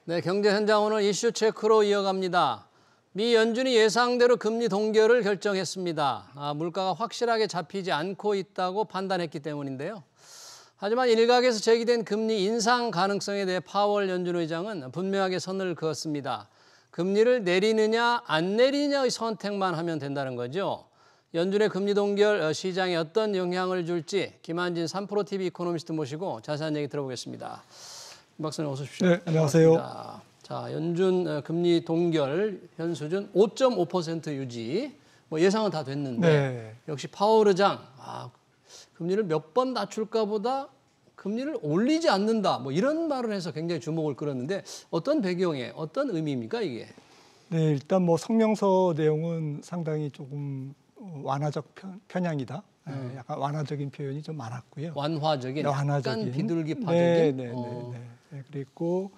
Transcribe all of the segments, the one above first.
네, 경제 현장 오늘 이슈 체크로 이어갑니다. 미 연준이 예상대로 금리 동결을 결정했습니다. 물가가 확실하게 잡히지 않고 있다고 판단했기 때문인데요. 하지만 일각에서 제기된 금리 인상 가능성에 대해 파월 연준 의장은 분명하게 선을 그었습니다. 금리를 내리느냐 안 내리느냐의 선택만 하면 된다는 거죠. 연준의 금리 동결 시장에 어떤 영향을 줄지 김한진 3프로TV 이코노미스트 모시고 자세한 얘기 들어보겠습니다. 김 박사님 어서 오십시오. 네, 안녕하세요. 반갑습니다. 자, 연준 금리 동결 현 수준 5.5% 유지. 뭐 예상은 다 됐는데 네. 역시 파월 의장 금리를 몇 번 낮출까 보다 금리를 올리지 않는다. 뭐 이런 말을 해서 굉장히 주목을 끌었는데 어떤 배경에 어떤 의미입니까 이게? 네, 일단 뭐 성명서 내용은 상당히 조금 완화적 편향이다. 약간 완화적인 표현이 좀 많았고요. 완화적인, 네, 약간 비둘기파적인. 네, 그리고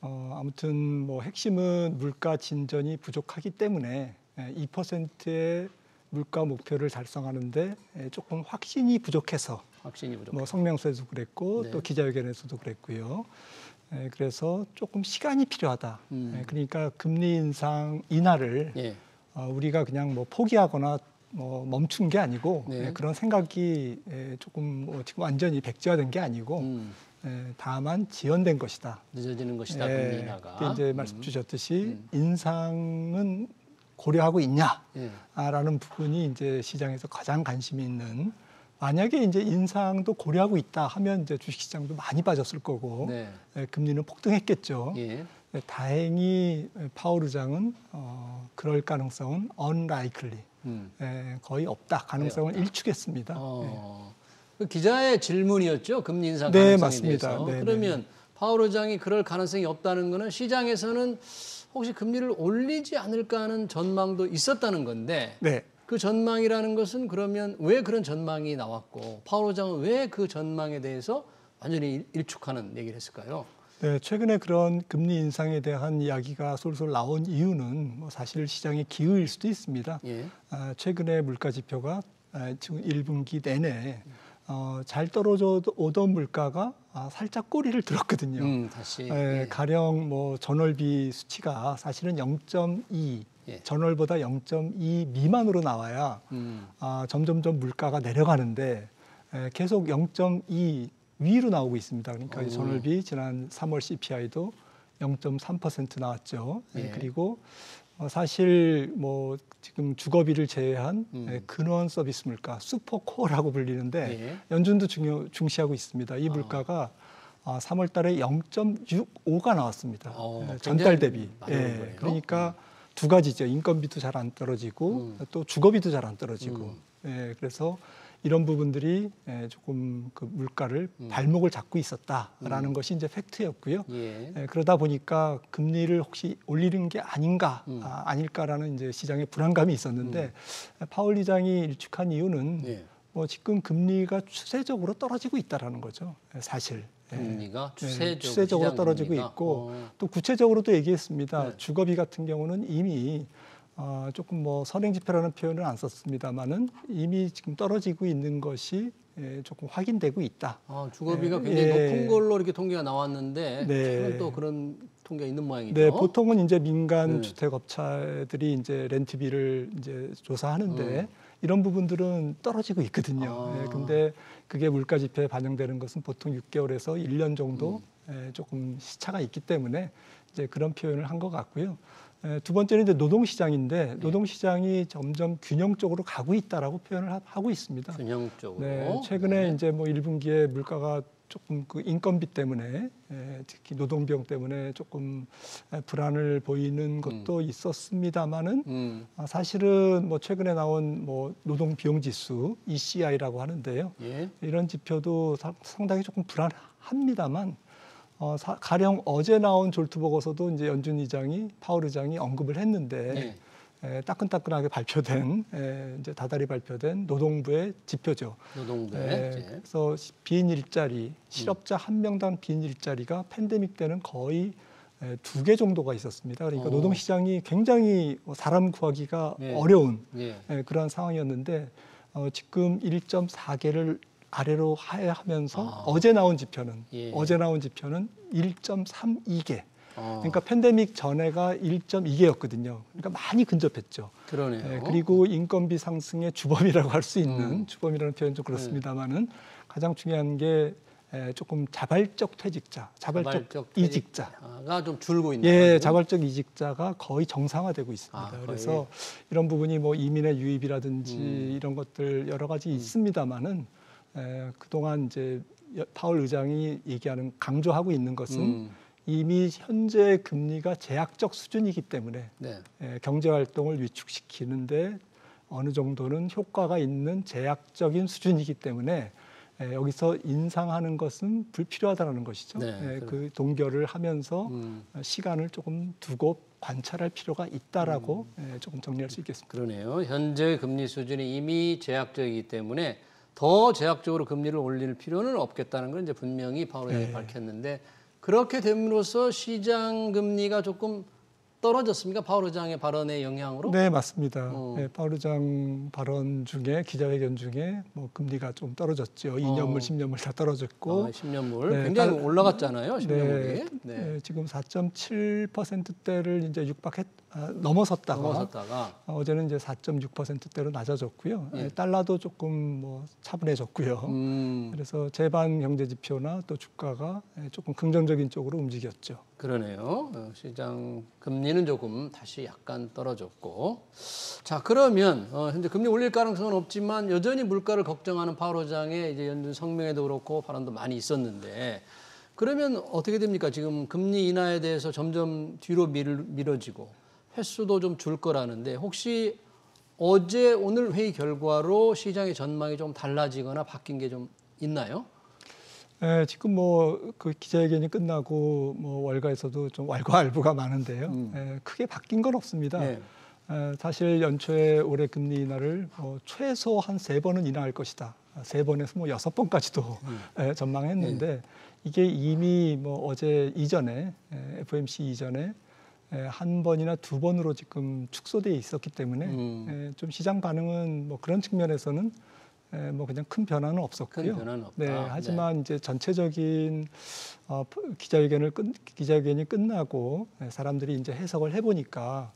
아무튼 뭐 핵심은 물가 진전이 부족하기 때문에 2%의 물가 목표를 달성하는데 조금 확신이 부족해서 뭐 성명서에서도 그랬고 네. 또 기자회견에서도 그랬고요. 그래서 조금 시간이 필요하다. 그러니까 금리 인상 인하를 우리가 그냥 뭐 포기하거나 뭐 멈춘 게 아니고 그런 생각이 조금 뭐 지금 완전히 백지화된 게 아니고 다만 지연된 것이다. 늦어지는 것이다. 금리 인하가. 이제 말씀 주셨듯이 인상은 고려하고 있냐라는 부분이 이제 시장에서 가장 관심이 있는. 만약에 이제 인상도 고려하고 있다 하면 이제 주식시장도 많이 빠졌을 거고 금리는 폭등했겠죠. 다행히 파월 의장은 그럴 가능성은 unlikely, 거의 없다. 가능성을 일축했습니다. 그 기자의 질문이었죠. 금리 인상 가능성에 맞습니다. 대해서. 네, 그러면 파월 의장이 그럴 가능성이 없다는 거는 시장에서는 혹시 금리를 올리지 않을까 하는 전망도 있었다는 건데 그 전망이라는 것은 그러면 왜 그런 전망이 나왔고 파월 의장은 왜 그 전망에 대해서 완전히 일축하는 얘기를 했을까요? 네, 최근에 그런 금리 인상에 대한 이야기가 솔솔 나온 이유는 뭐 사실 시장의 기회일 수도 있습니다. 최근에 물가 지표가 지금 1분기 내내 잘 떨어져 오던 물가가 살짝 꼬리를 들었거든요. 다시. 가령 뭐 전월비 수치가 사실은 0.2 전월보다 0.2 미만으로 나와야 점점점 물가가 내려가는데 계속 0.2 위로 나오고 있습니다. 그러니까 전월비 지난 3월 CPI도 0.3% 나왔죠. 그리고 사실 뭐 지금 주거비를 제외한 근원 서비스 물가, 슈퍼코어라고 불리는데 연준도 중시하고 있습니다. 이 물가가 3월 달에 0.65가 나왔습니다. 전달 대비. 그러니까 두 가지죠. 인건비도 잘 안 떨어지고 또 주거비도 잘 안 떨어지고. 그래서 이런 부분들이 조금 그 물가를 발목을 잡고 있었다라는 것이 이제 팩트였고요. 그러다 보니까 금리를 혹시 올리는 게 아닌가, 아닐까라는 이제 시장의 불안감이 있었는데 파월 의장이 일축한 이유는 뭐 지금 금리가 추세적으로 떨어지고 있다라는 거죠. 사실. 금리가 추세적으로 떨어지고 금리가. 있고 또 구체적으로도 얘기했습니다. 주거비 같은 경우는 이미 조금 뭐 선행지표라는 표현을 안 썼습니다만은 이미 지금 떨어지고 있는 것이 조금 확인되고 있다. 주거비가 굉장히 높은 걸로 이렇게 통계가 나왔는데 최근 또 그런 통계가 있는 모양이죠. 네, 보통은 이제 민간 주택업체들이 이제 렌트비를 이제 조사하는데 이런 부분들은 떨어지고 있거든요. 근데 그게 물가지표에 반영되는 것은 보통 6개월에서 1년 정도 조금 시차가 있기 때문에 이제 그런 표현을 한 것 같고요. 두 번째는 이제 노동시장인데 노동시장이 점점 균형적으로 가고 있다라고 표현을 하고 있습니다. 균형적으로. 최근에 이제 뭐 1분기에 물가가 조금 그 인건비 때문에 특히 노동비용 때문에 조금 불안을 보이는 것도 있었습니다만은 사실은 뭐 최근에 나온 뭐 노동비용 지수 ECI라고 하는데요. 이런 지표도 상당히 조금 불안합니다만. 가령 어제 나온 졸트 보고서도 이제 연준 의장이 파월 의장이 언급을 했는데 따끈따끈하게 발표된 이제 다달이 발표된 노동부의 지표죠. 그래서 빈 일자리 실업자 한 명당 빈 일자리가 팬데믹 때는 거의 2개 정도가 있었습니다. 그러니까 노동시장이 굉장히 사람 구하기가 어려운 그런 상황이었는데 지금 1.4개를 아래로 하야하면서 어제 나온 지표는 1.32개. 그러니까 팬데믹 전에가 1.2개였거든요. 그러니까 많이 근접했죠. 그러네요. 그리고 인건비 상승의 주범이라고 할 수 있는 주범이라는 표현 좀 그렇습니다만은 가장 중요한 게 조금 자발적 퇴직자, 자발적 이직자가 좀 줄고 있는. 예, 자발적 이직자가 거의 정상화되고 있습니다. 거의. 그래서 이런 부분이 뭐 이민의 유입이라든지 이런 것들 여러 가지 있습니다만은 그동안 이제 파월 의장이 얘기하는 강조하고 있는 것은 이미 현재 금리가 제약적 수준이기 때문에 네. 경제 활동을 위축시키는데 어느 정도는 효과가 있는 제약적인 수준이기 때문에 여기서 인상하는 것은 불필요하다는 것이죠. 네, 그 동결을 하면서 시간을 조금 두고 관찰할 필요가 있다라고 조금 정리할 수 있겠습니다. 그러네요. 현재 금리 수준이 이미 제약적이기 때문에 더 제약적으로 금리를 올릴 필요는 없겠다는 걸 이제 분명히 파월 의장이 밝혔는데 그렇게 됨으로써 시장 금리가 조금 떨어졌습니까? 파월 의장의 발언의 영향으로? 네, 맞습니다. 파월 의장 발언 중에 기자회견 중에 뭐 금리가 좀 떨어졌죠. 2년물, 10년물 다 떨어졌고. 10년물 굉장히 올라갔잖아요. 10년물이. 네, 지금 4.7%대를 이제 넘어섰다가 어제는 이제 4.6%대로 낮아졌고요. 달러도 조금 뭐 차분해졌고요. 그래서 제반 경제 지표나 또 주가가 조금 긍정적인 쪽으로 움직였죠. 그러네요. 시장 금리는 조금 다시 약간 떨어졌고. 자, 그러면 현재 금리 올릴 가능성은 없지만 여전히 물가를 걱정하는 파월 의장의 이제 연준 성명에도 그렇고 발언도 많이 있었는데 그러면 어떻게 됩니까? 지금 금리 인하에 대해서 점점 뒤로 미뤄지고 횟수도 좀 줄 거라는데 혹시 어제 오늘 회의 결과로 시장의 전망이 좀 달라지거나 바뀐 게 좀 있나요? 지금 뭐 그 기자회견이 끝나고 뭐 월가에서도 좀 왈가왈부가 많은데요. 크게 바뀐 건 없습니다. 사실 연초에 올해 금리 인하를 최소 한 3번은 인하할 것이다. 3번에서 뭐 6번까지도 전망했는데 이게 이미 뭐 어제 이전에 FOMC 이전에 한 번이나 2번으로 지금 축소돼 있었기 때문에 좀 시장 반응은 뭐 그런 측면에서는 뭐 그냥 큰 변화는 없었고요. 큰 변화는 없다. 네, 하지만 이제 전체적인 기자회견이 끝나고 사람들이 이제 해석을 해보니까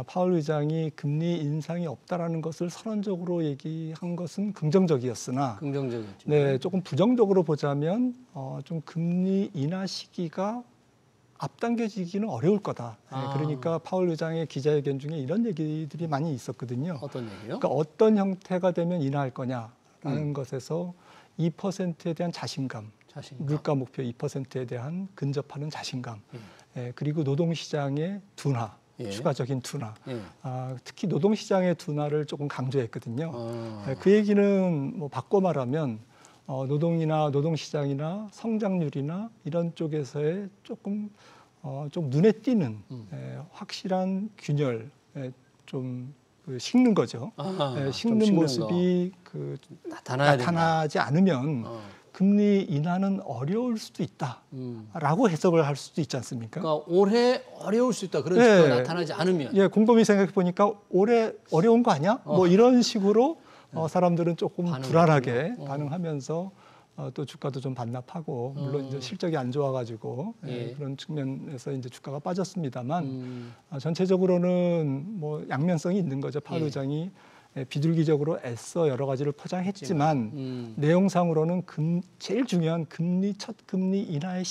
파월 의장이 금리 인상이 없다라는 것을 선언적으로 얘기한 것은 긍정적이었으나, 긍정적이었죠. 네, 조금 부정적으로 보자면 좀 금리 인하 시기가 앞당겨지기는 어려울 거다. 그러니까 파월 의장의 기자회견 중에 이런 얘기들이 많이 있었거든요. 어떤 얘기요? 그러니까 어떤 형태가 되면 인하할 거냐라는 것에서 2%에 대한 자신감, 물가 목표 2%에 대한 근접하는 자신감, 그리고 노동시장의 둔화, 추가적인 둔화, 특히 노동시장의 둔화를 조금 강조했거든요. 그 얘기는 뭐 바꿔 말하면 노동이나 노동시장이나 성장률이나 이런 쪽에서의 조금 좀 눈에 띄는 확실한 균열, 좀 식는 거죠. 식는 모습이 나타나지 않으면 금리 인하는 어려울 수도 있다라고 해석을 할 수도 있지 않습니까? 그러니까 올해 어려울 수 있다. 그런 식으로 나타나지 않으면. 곰곰이 생각해 보니까 올해 어려운 거 아니야? 뭐 이런 식으로 사람들은 조금 불안하게 반응하면서 또 주가도 좀 반납하고 물론 이제 실적이 안 좋아가지고 그런 측면에서 이제 주가가 빠졌습니다만 전체적으로는 뭐 양면성이 있는 거죠. 파월 의장이 비둘기적으로 애써 여러 가지를 포장했지만 내용상으로는 제일 중요한 첫 금리 인하의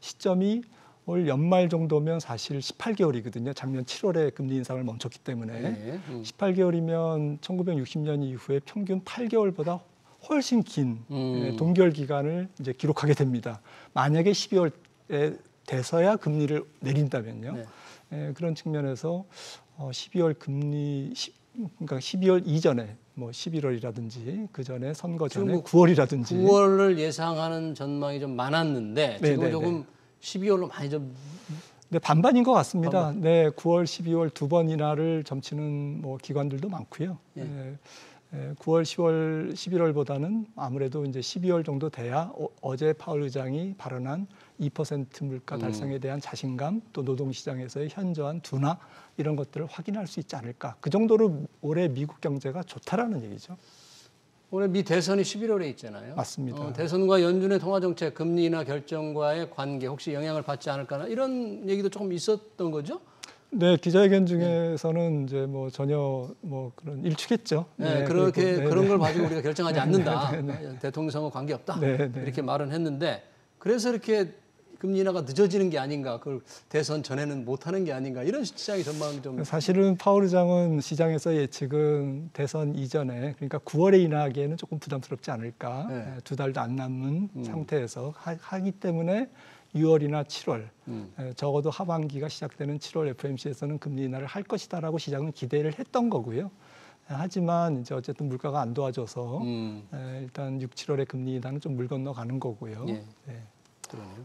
시점이 올 연말 정도면 사실 18개월이거든요. 작년 7월에 금리 인상을 멈췄기 때문에 18개월이면 1960년 이후에 평균 8개월보다 훨씬 긴 동결 기간을 이제 기록하게 됩니다. 만약에 12월에 돼서야 금리를 내린다면요. 그런 측면에서 12월 그러니까 12월 이전에 뭐 11월이라든지 그 전에 선거 전에 9월이라든지 9월을 예상하는 전망이 좀 많았는데 지금 조금 12월로 많이 좀 네, 반반인 것 같습니다. 네, 9월, 12월 2번 인하를 점치는 뭐 기관들도 많고요. 9월, 10월, 11월보다는 아무래도 이제 12월 정도 돼야 어제 파월 의장이 발언한 2% 물가 달성에 대한 자신감, 또 노동시장에서의 현저한 둔화 이런 것들을 확인할 수 있지 않을까. 그 정도로 올해 미국 경제가 좋다라는 얘기죠. 올해 미 대선이 11월에 있잖아요. 맞습니다. 대선과 연준의 통화정책, 금리 인하 결정과의 관계 혹시 영향을 받지 않을까나 이런 얘기도 조금 있었던 거죠? 네, 기자회견 중에서는 이제 뭐 전혀 뭐 그런 일축했죠. 네, 그렇게 그런 걸 가지고 우리가 결정하지 않는다. 대통령 선거 관계 없다. 이렇게 말은 했는데 그래서 이렇게 금리 인하가 늦어지는 게 아닌가, 그걸 대선 전에는 못하는 게 아닌가 이런 시장의 전망이 좀 사실은 파월 의장은 시장에서 예측은 대선 이전에 그러니까 9월에 인하하기에는 조금 부담스럽지 않을까. 네. 2달도 안 남은 상태에서 하기 때문에 6월이나 7월 적어도 하반기가 시작되는 7월 FOMC에서는 금리 인하를 할 것이다라고 시장은 기대를 했던 거고요. 하지만 이제 어쨌든 물가가 안 도와줘서 일단 6, 7월에 금리 인하는 좀 물 건너가는 거고요. 예. 네. 그러네요.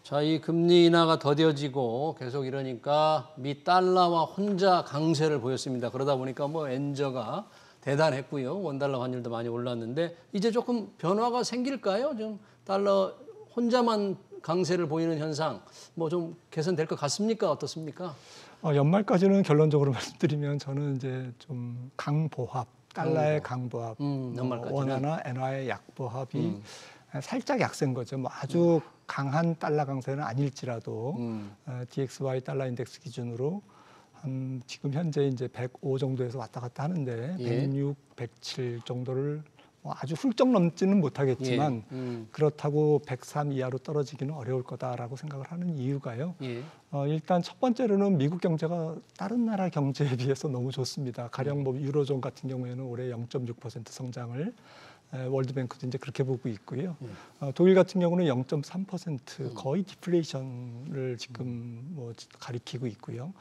자, 이 금리 인하가 더뎌지고 계속 이러니까 미 달러와 혼자 강세를 보였습니다. 그러다 보니까 뭐 엔저가 대단했고요. 원달러 환율도 많이 올랐는데 이제 조금 변화가 생길까요? 좀 달러 혼자만 강세를 보이는 현상 뭐 좀 개선될 것 같습니까? 어떻습니까? 연말까지는 결론적으로 말씀드리면 저는 이제 좀 강보합, 달러의 강보합, 원화나 엔화의 약보합이 살짝 약세인 거죠. 뭐 아주 강한 달러 강세는 아닐지라도 DXY 달러 인덱스 기준으로 한 지금 현재 이제 105 정도에서 왔다 갔다 하는데 106, 107 정도를 뭐 아주 훌쩍 넘지는 못하겠지만 그렇다고 103 이하로 떨어지기는 어려울 거다라고 생각을 하는 이유가요. 일단 첫 번째로는 미국 경제가 다른 나라 경제에 비해서 너무 좋습니다. 가령 뭐 유로존 같은 경우에는 올해 0.6% 성장을 월드뱅크도 이제 그렇게 보고 있고요. 독일 같은 경우는 0.3% 거의 디플레이션을 지금 뭐 가리키고 있고요.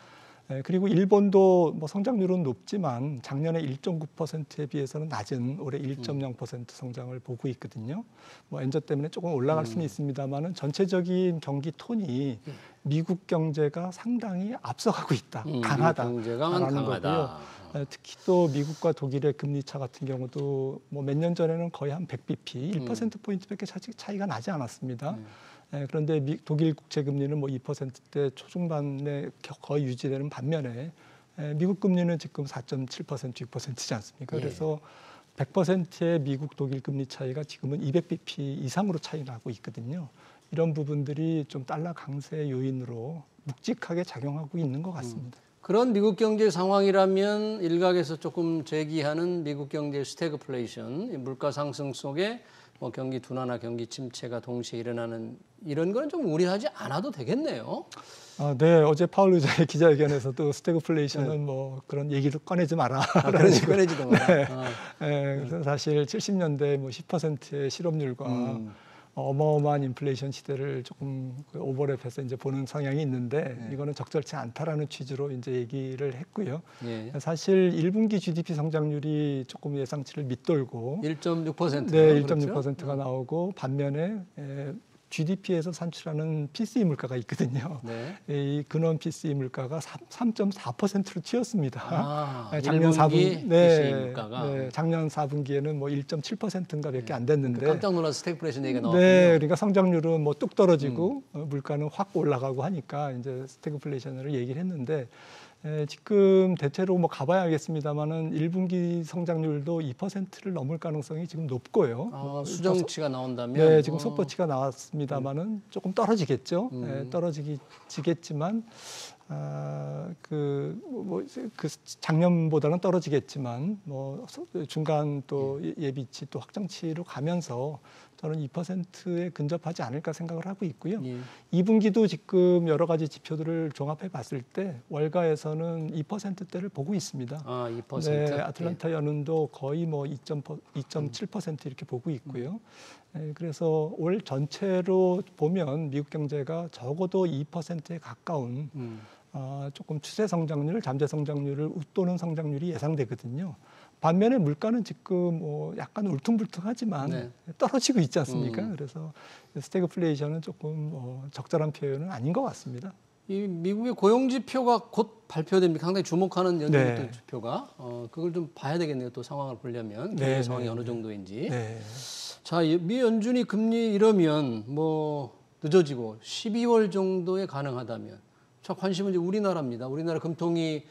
그리고 일본도 뭐 성장률은 높지만 작년에 1.9%에 비해서는 낮은 올해 1.0% 성장을 보고 있거든요. 뭐 엔저 때문에 조금 올라갈 수는 있습니다만은 전체적인 경기 톤이 미국 경제가 상당히 앞서가고 있다, 강하다라는 거고요. 특히 또 미국과 독일의 금리 차 같은 경우도 뭐 몇 년 전에는 거의 한 100bp, 1%포인트밖에 차이가 나지 않았습니다. 그런데 독일 국채 금리는 뭐 2%대 초중반에 거의 유지되는 반면에 미국 금리는 지금 4.7%, 6%지 않습니까? 그래서 100%의 미국 독일 금리 차이가 지금은 200bp 이상으로 차이 나고 있거든요. 이런 부분들이 좀 달러 강세 요인으로 묵직하게 작용하고 있는 것 같습니다. 그런 미국 경제 상황이라면 일각에서 조금 제기하는 미국 경제 스태그플레이션, 물가 상승 속에 뭐 경기 둔화나 경기 침체가 동시에 일어나는 이런 거는 좀 우려하지 않아도 되겠네요. 네, 어제 파월 의장의 기자회견에서도 스태그플레이션은 뭐 그런 얘기를 꺼내지 마라. 꺼내지도 마라. 그래서 사실 70년대 뭐 10%의 실업률과 어마어마한 인플레이션 시대를 조금 오버랩해서 이제 보는 성향이 있는데 이거는 적절치 않다라는 취지로 이제 얘기를 했고요. 사실 1분기 GDP 성장률이 조금 예상치를 밑돌고 1.6%. 네, 1.6%가 나오고 반면에 GDP에서 산출하는 PCE 물가가 있거든요. 이 근원 PCE 물가가 3.4%로 튀었습니다. 작년 4분기 PCE 물가가 작년 4분기에는 뭐 1.7%인가 밖에 안 됐는데 깜짝 놀라서 스태그플레이션 얘기가 나왔군요. 네, 그러니까 성장률은 뭐 뚝 떨어지고 물가는 확 올라가고 하니까 이제 스태그플레이션을 얘기를 했는데 지금 대체로 뭐 가봐야 알겠습니다만은 1분기 성장률도 2%를 넘을 가능성이 지금 높고요. 수정치가 나온다면 네, 지금 속보치가 나왔습니다만은 조금 떨어지겠죠. 지겠지만 그 작년보다는 떨어지겠지만 뭐 중간 또 예비치 또 확정치로 가면서 저는 2%에 근접하지 않을까 생각을 하고 있고요. 2분기도 지금 여러 가지 지표들을 종합해 봤을 때 월가에서는 2%대를 보고 있습니다. 2%. 네, 아틀란타 연은도 거의 뭐 2.7% 이렇게 보고 있고요. 그래서 올 전체로 보면 미국 경제가 적어도 2%에 가까운 조금 추세 성장률, 잠재 성장률을 웃도는 성장률이 예상되거든요. 반면에 물가는 지금 뭐 약간 울퉁불퉁하지만 떨어지고 있지 않습니까? 그래서 스태그플레이션은 조금 적절한 표현은 아닌 것 같습니다. 이 미국의 고용 지표가 곧 발표됩니다. 상당히 주목하는 연준 지표가 그걸 좀 봐야 되겠네요. 또 상황을 보려면 경제 상황이 어느 정도인지. 자, 미 연준이 금리 이러면 뭐 늦어지고 12월 정도에 가능하다면 자, 관심은 이제 우리나라입니다. 우리나라 금통위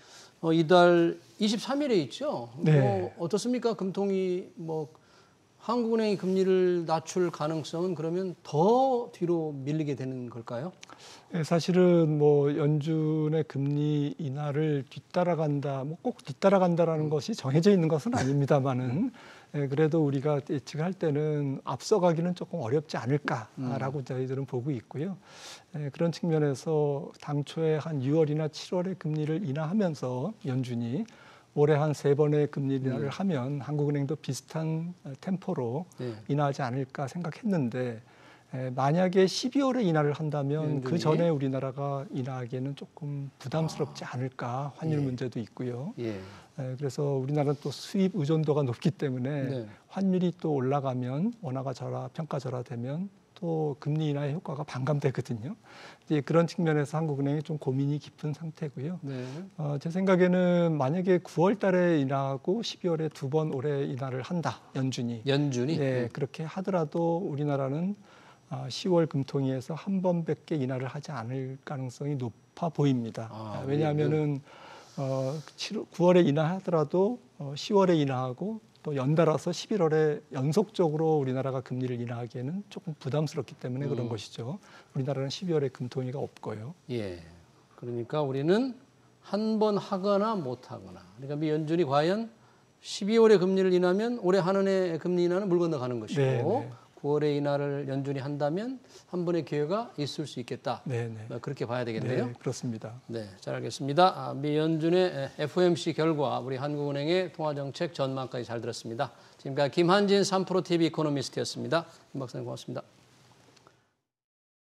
이달 23일에 있죠. 뭐 어떻습니까? 금통위 뭐 한국은행이 금리를 낮출 가능성은 그러면 더 뒤로 밀리게 되는 걸까요? 사실은 뭐 연준의 금리 인하를 뒤따라간다, 뭐 꼭 뒤따라간다라는 것이 정해져 있는 것은 아닙니다만은 그래도 우리가 예측할 때는 앞서가기는 조금 어렵지 않을까라고 저희들은 보고 있고요. 그런 측면에서 당초에 한 6월이나 7월에 금리를 인하하면서 연준이 올해 한 3번의 금리 인하를 하면 한국은행도 비슷한 템포로 인하하지 않을까 생각했는데 만약에 12월에 인하를 한다면 그 전에 우리나라가 인하하기에는 조금 부담스럽지 않을까 환율 문제도 있고요. 그래서 우리나라는 또 수입 의존도가 높기 때문에 환율이 또 올라가면 원화가 평가절하되면 또 금리 인하의 효과가 반감되거든요. 이제 그런 측면에서 한국은행이 좀 고민이 깊은 상태고요. 제 생각에는 만약에 9월 달에 인하하고 12월에 2번 올해 인하를 한다. 연준이. 네, 그렇게 하더라도 우리나라는 10월 금통위에서 한 번밖에 인하를 하지 않을 가능성이 높아 보입니다. 왜냐하면은 9월에 인하하더라도 10월에 인하하고 또 연달아서 11월에 연속적으로 우리나라가 금리를 인하하기에는 조금 부담스럽기 때문에 그런 것이죠. 우리나라는 12월에 금통위가 없고요. 예. 그러니까 우리는 한 번 하거나 못 하거나. 그러니까 미 연준이 과연 12월에 금리를 인하면 올해 한 해의 금리 인하는 물 건너가는 것이고 9월에 인하를 연준이 한다면 한 번의 기회가 있을 수 있겠다. 그렇게 봐야 되겠네요. 네, 그렇습니다. 네, 잘 알겠습니다. 미 연준의 FOMC 결과 우리 한국은행의 통화정책 전망까지 잘 들었습니다. 지금까지 김한진 3프로 TV 이코노미스트였습니다. 김 박사님 고맙습니다.